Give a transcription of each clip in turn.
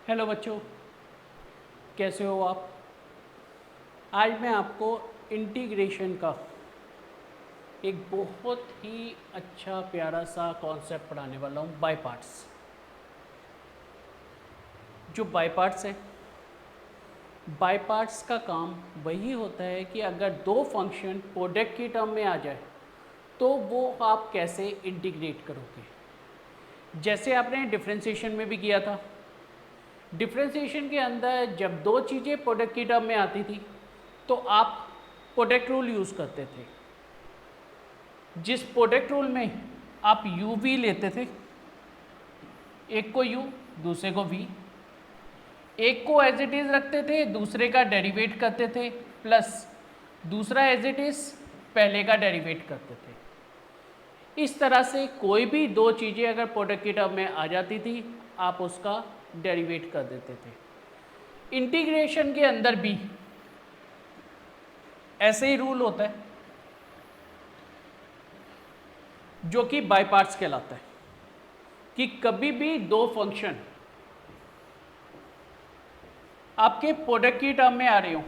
Hello बच्चों, कैसे हो आप। आज मैं आपको इंटीग्रेशन का एक बहुत ही अच्छा प्यारा सा कॉन्सेप्ट पढ़ाने वाला हूँ, बाय पार्ट्स। जो बाय पार्ट्स है, बाय पार्ट्स का काम वही होता है कि अगर दो फंक्शन प्रोडक्ट की टर्म में आ जाए तो वो आप कैसे इंटीग्रेट करोगे। जैसे आपने डिफरेंशिएशन में भी किया था। डिफरेंशिएशन के अंदर जब दो चीज़ें प्रोडक्ट की टर्म में आती थी तो आप प्रोडक्ट रूल यूज़ करते थे। जिस प्रोडक्ट रूल में आप यू वी लेते थे, एक को यू दूसरे को वी, एक को एज इट इज़ रखते थे दूसरे का डेरिवेट करते थे, प्लस दूसरा एज इट इज़ पहले का डेरिवेट करते थे। इस तरह से कोई भी दो चीज़ें अगर प्रोडक्ट की टर्म में आ जाती थी आप उसका डेरिवेट कर देते थे। इंटीग्रेशन के अंदर भी ऐसे ही रूल होता है जो कि बाय पार्ट्स कहलाता है कि कभी भी दो फंक्शन आपके प्रोडक्ट की टर्म में आ रहे हो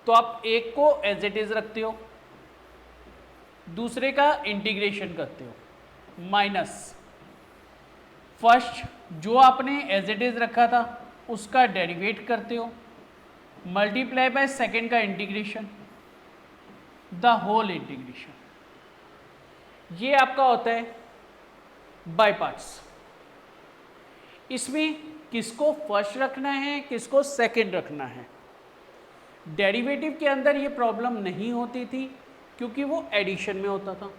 तो आप एक को एज इट इज रखते हो, दूसरे का इंटीग्रेशन करते हो, माइनस फर्स्ट जो आपने एज इट इज रखा था उसका डेरिवेट करते हो, मल्टीप्लाई बाय सेकेंड का इंटीग्रेशन, द होल इंटीग्रेशन। ये आपका होता है बाय पार्ट्स। इसमें किसको फर्स्ट रखना है किसको सेकंड रखना है। डेरिवेटिव के अंदर ये प्रॉब्लम नहीं होती थी क्योंकि वो एडिशन में होता था,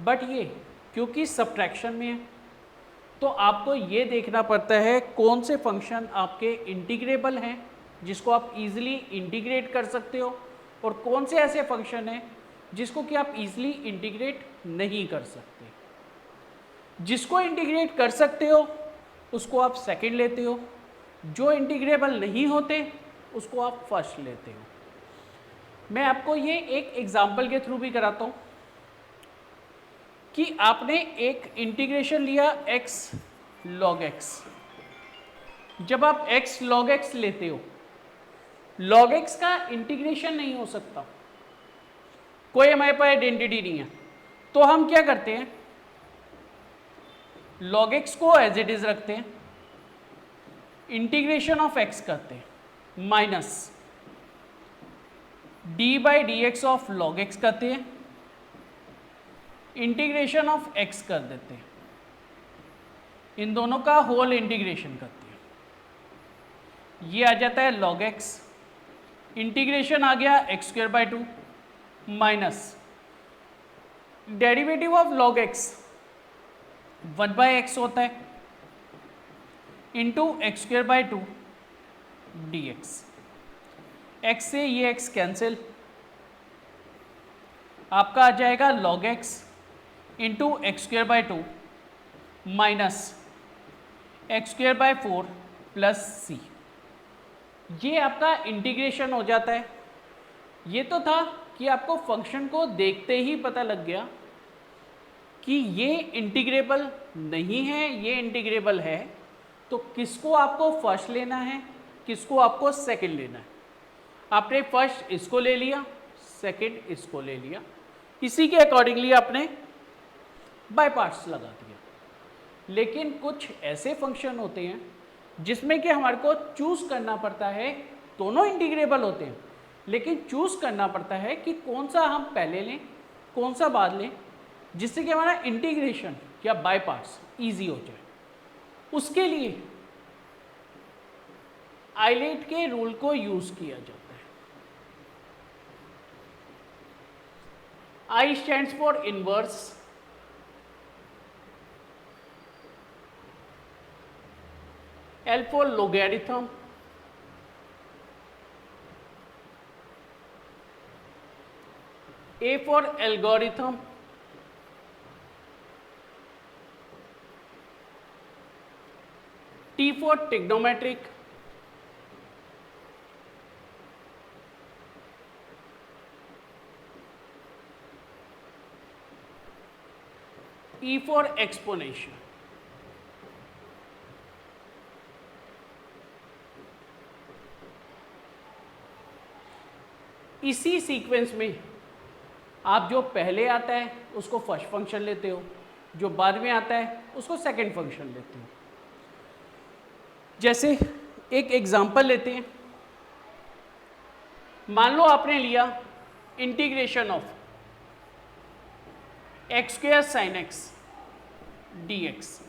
बट ये क्योंकि सब्ट्रैक्शन में है तो आपको ये देखना पड़ता है कौन से फंक्शन आपके इंटीग्रेबल हैं जिसको आप इजीली इंटीग्रेट कर सकते हो और कौन से ऐसे फंक्शन हैं जिसको कि आप इजीली इंटीग्रेट नहीं कर सकते। जिसको इंटीग्रेट कर सकते हो उसको आप सेकंड लेते हो, जो इंटीग्रेबल नहीं होते उसको आप फर्स्ट लेते हो। मैं आपको ये एक एग्जाम्पल के थ्रू भी कराता हूँ कि आपने एक इंटीग्रेशन लिया x log x। जब आप x log x लेते हो, log x का इंटीग्रेशन नहीं हो सकता, कोई हमारे पास आइडेंटिटी नहीं है, तो हम क्या करते हैं log x को एज इट इज रखते हैं, इंटीग्रेशन ऑफ x करते हैं, minus d by d x of log x करते हैं, इंटीग्रेशन ऑफ x कर देते हैं, इन दोनों का होल इंटीग्रेशन करते हैं। ये आ जाता है log x, इंटीग्रेशन आ गया x square by two, minus derivative of log x 1 by x होता है into x square by two d x. X से ये x कैंसिल, आपका आ जाएगा log x into x square by two minus x square by four plus c. ये आपका integration हो जाता है। ये तो था कि आपको फंक्शन को देखते ही पता लग गया कि ये इंटीग्रेबल नहीं है, ये इंटीग्रेबल है, तो किसको आपको फर्स्ट लेना है किसको आपको सेकंड लेना है। आपने फर्स्ट इसको ले लिया, सेकंड इसको ले लिया, इसी के अकॉर्डिंगली आपने बाय पार्ट्स लगा दिया। लेकिन कुछ ऐसे फंक्शन होते हैं जिसमें कि हमारे को चूज करना पड़ता है, दोनों इंटीग्रेबल होते हैं लेकिन चूज करना पड़ता है कि कौन सा हम पहले लें कौन सा बाद लें, जिससे कि हमारा इंटीग्रेशन या बाय पार्ट्स ईजी हो जाए। उसके लिए आइलेट के रूल को यूज किया जाता है। आई stands for inverse, L for logarithm, A for algorithm, T for trigonometric, E for exponential। इसी सीक्वेंस में आप जो पहले आता है उसको फर्स्ट फंक्शन लेते हो, जो बाद में आता है उसको सेकंड फंक्शन लेते हो। जैसे एक एग्जांपल लेते हैं, मान लो आपने लिया integration of x square sine x d x.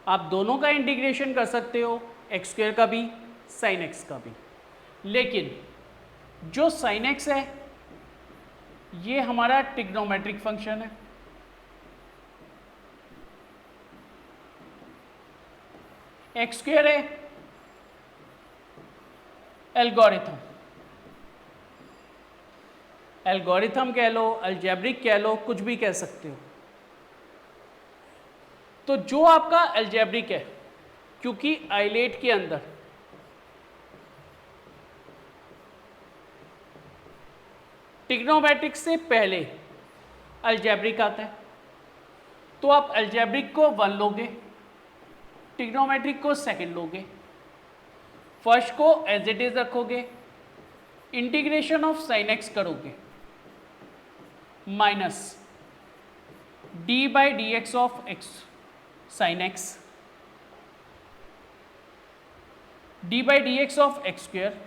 आप दोनों का इंटीग्रेशन कर सकते हो, एक्स स्क्वायर का भी साइन एक्स का भी, लेकिन जो साइन एक्स है ये हमारा ट्रिग्नोमेट्रिक फंक्शन है, एक्स स्क्वायर है एल्गोरिथम, एल्गोरिथम कह लो, अलजेब्रिक कह लो, कुछ भी कह सकते हो। तो जो आपका अलजेब्रिक है, क्योंकि आइलेट के अंदर ट्रिग्नोमेट्रिक से पहले अलजेब्रिक आता है, तो आप अलजेब्रिक को 1 लोगे, ट्रिग्नोमेट्रिक को सेकंड लोगे, फर्स्ट को एज इट इज रखोगे, इंटीग्रेशन ऑफ साइन एक्स करोगे, minus d by d x of x sine x, D by d x of x square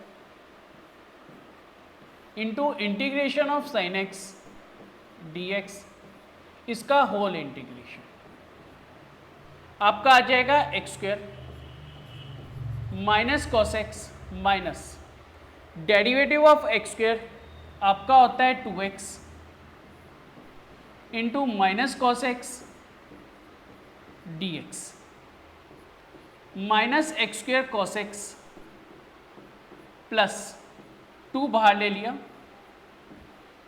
into integration of sine x d x, इसका whole integration आपका आ जाएगा x square minus cos x minus derivative of x square आपका होता है 2x into minus cos x d x, minus x square cos x plus 2 बाहर ले लिया,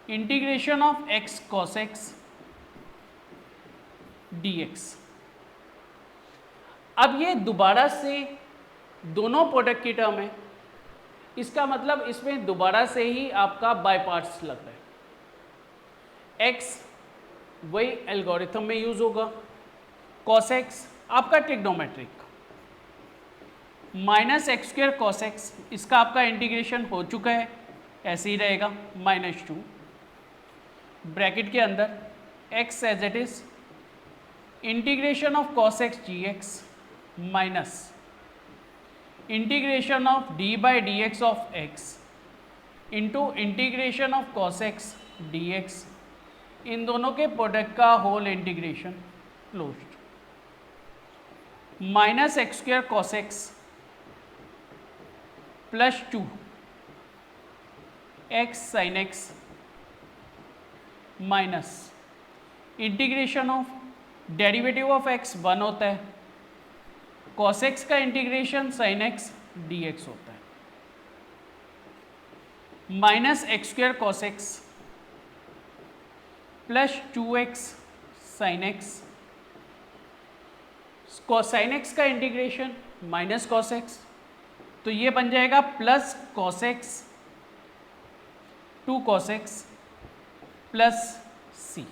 integration of x cos x d x. अब ये दोबारा से दोनों प्रोडक्ट की टर्म है, इसका मतलब इसमें दोबारा से ही आपका बाय पार्ट्स लग रहा है। एक्स वही एल्गोरिथम में यूज होगा, कॉस एक्स आपका trigonometric, minus x square cos x, इसका आपका इंटीग्रेशन हो चुका है, ऐसे ही रहेगा, -2 ब्रैकेट के अंदर x as it is, integration of cos x g x minus integration of d by d x of x into integration of cos x d x, इन दोनों के प्रोडक्ट का whole integration closed, minus x square cos x plus 2 x sine x minus integration of derivative of x 1 होता है, cos x का integration sine x d x होता है, minus x square cos x plus 2x sine x, sine x का integration minus cos x, तो ये बन जाएगा plus cos x 2 cos x plus c.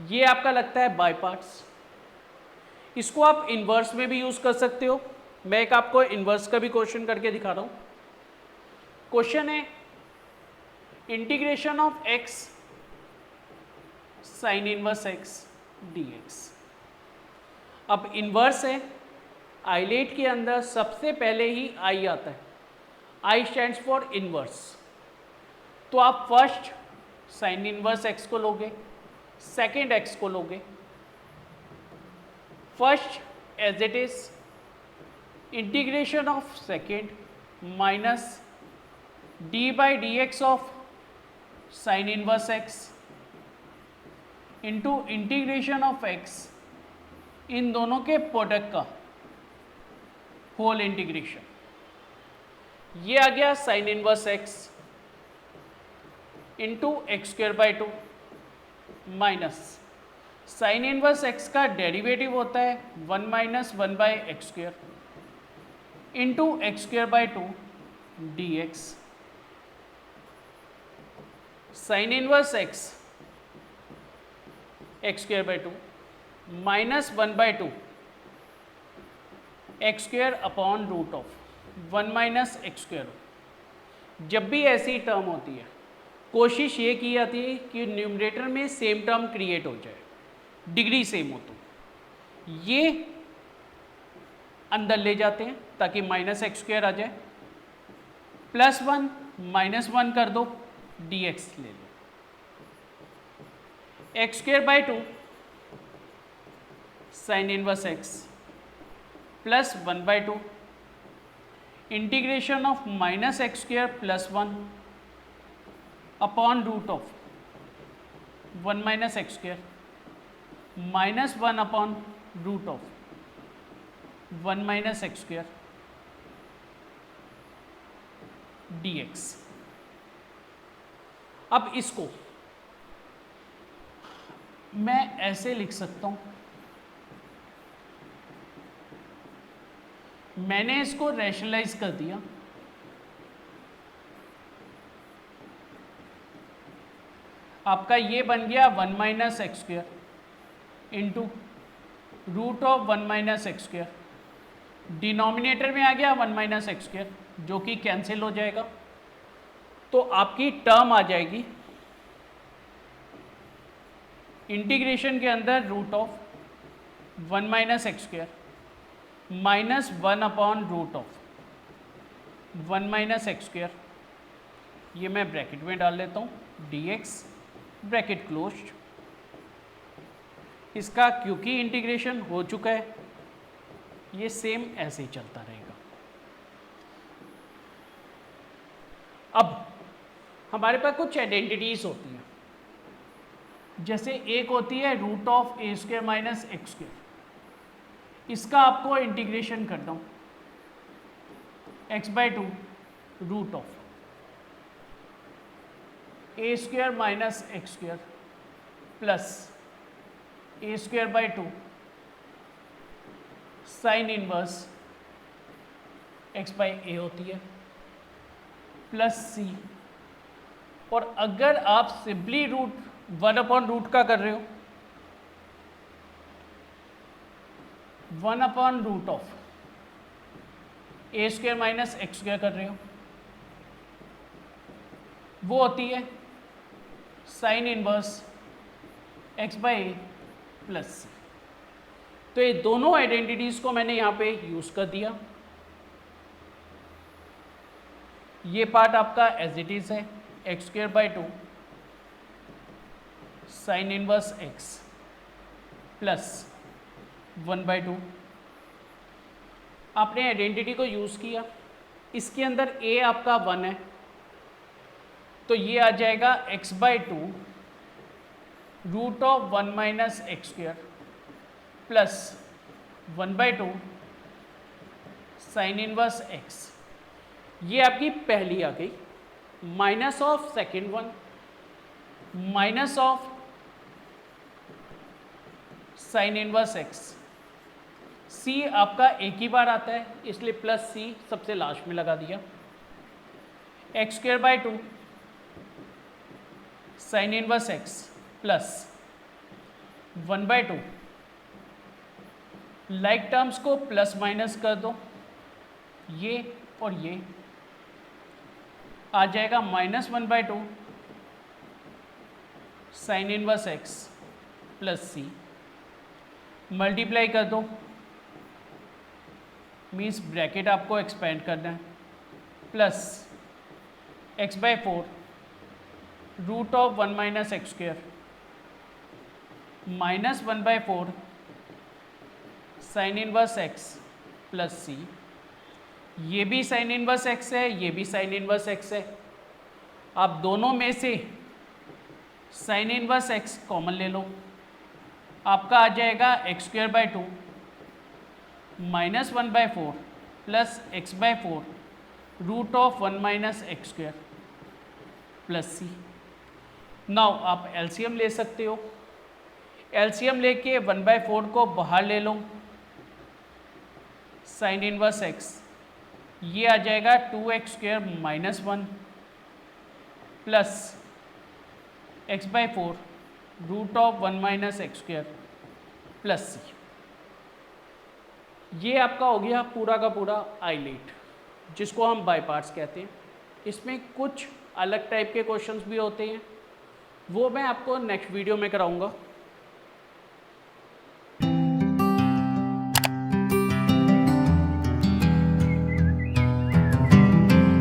ये आपका लगता है बाय पार्ट्स, इसको आप इन्वर्स में भी यूज कर सकते हो। मैं एक आपको इन्वर्स का भी क्वेश्चन करके दिखा रहा हूं। क्वेश्चन है integration of x sine inverse x d x. अब इन्वर्स है, आइलेट के अंदर सबसे पहले ही आई आता है, आई स्टैंड्स फॉर इन्वर्स, तो आप फर्स्ट साइन इनवर्स एक्स को लोगे, सेकेंड एक्स को लोगे, first as it is integration of second minus d by d x of sine inverse x into integration of x, इन दोनों के प्रोडक्ट का होल इंटीग्रेशन। ये आ गया sine inverse x into x square by 2 minus sine inverse x का derivative होता है 1 minus 1 by x square into x square by 2 d x, sine inverse x x square by 2 minus 1 by 2 x square upon root of 1 minus x square जब भी ऐसी term होती है कोशिश ये की जाती है कि न्यूमरेटर में सेम टर्म क्रिएट हो जाए, डिग्री सेम हो तो ये अंदर ले जाते हैं ताकि माइनस एक्स स्क्वायर आ जाए, +1 -1 कर दो, dx ले लो, x²/2 sine inverse x +1/2 integration of -x² +1 upon root of 1 - x² -1 upon root of 1 - x² dx। अब इसको मैं ऐसे लिख सकता हूं, मैंने इसको रैशनलाइज कर दिया, आपका ये बन गया 1 - x² into root of 1 - x², denominator में आ गया 1 - x² जो कि कैंसिल हो जाएगा, तो आपकी टर्म आ जाएगी इंटीग्रेशन के अंदर root of 1 - x² -1 upon root of 1 - x², ये मैं ब्रैकेट में डाल लेता हूँ, dx ब्रैकेट क्लोज। इसका क्योंकि इंटीग्रेशन हो चुका है ये सेम ऐसे ही चलता रहेगा। अब हमारे पास कुछ आइडेंटिटीज होती हैं, जैसे एक होती है root of a² minus x², इसका आपको इंटीग्रेशन करता हूँ x/2 root of a² minus x² plus a²/2 sine inverse x/a होती है प्लस c, और अगर आप सिंपली रूट 1 अपॉन रूट का कर रहे हो, 1 upon root of a² minus x² कर रहे हो, वो होती है sign inverse x/a plus c। तो ये दोनों आइडेंटिटीज को मैंने यहां पे यूज कर दिया। ये पार्ट आपका एज इट इज है x²/2 sine inverse x plus 1/2, आपने आइडेंटिटी को यूज किया, इसके अंदर a आपका 1 है तो ये आ जाएगा x/2 root of 1 minus x² plus 1/2 sine inverse x। ये आपकी पहली आ गई, minus of second one minus of sine inverse x। c आपका एक ही बार आता है इसलिए प्लस c सबसे लास्ट में लगा दिया, x²/2 sine inverse x plus 1/2, like terms को प्लस माइनस कर दो, ये और ये आ जाएगा -1/2 sine inverse x plus c, multiply कर दो, मीन्स ब्रैकेट आपको एक्सपेंड करना है, plus x/4 root of 1 minus x² minus 1/4 sine inverse x plus c। ये भी साइन इनवर्स x है, ये भी साइन इनवर्स x है, आप दोनों में से साइन इनवर्स x कॉमन ले लो, आपका आ जाएगा x²/2 minus 1/4 plus x/4 root of 1 minus x² plus c। Now आप एलसीएम ले सकते हो, एलसीएम लेके 1/4 को बाहर ले लो, साइन इनवर्स x, ये आ जाएगा 2x² minus 1 plus x/4 root of 1 minus x² plus c। ये आपका हो गया पूरा का पूरा आइलेट, जिसको हम बाय पार्ट्स कहते हैं। इसमें कुछ अलग टाइप के क्वेश्चंस भी होते हैं, वो मैं आपको नेक्स्ट वीडियो में कराऊंगा।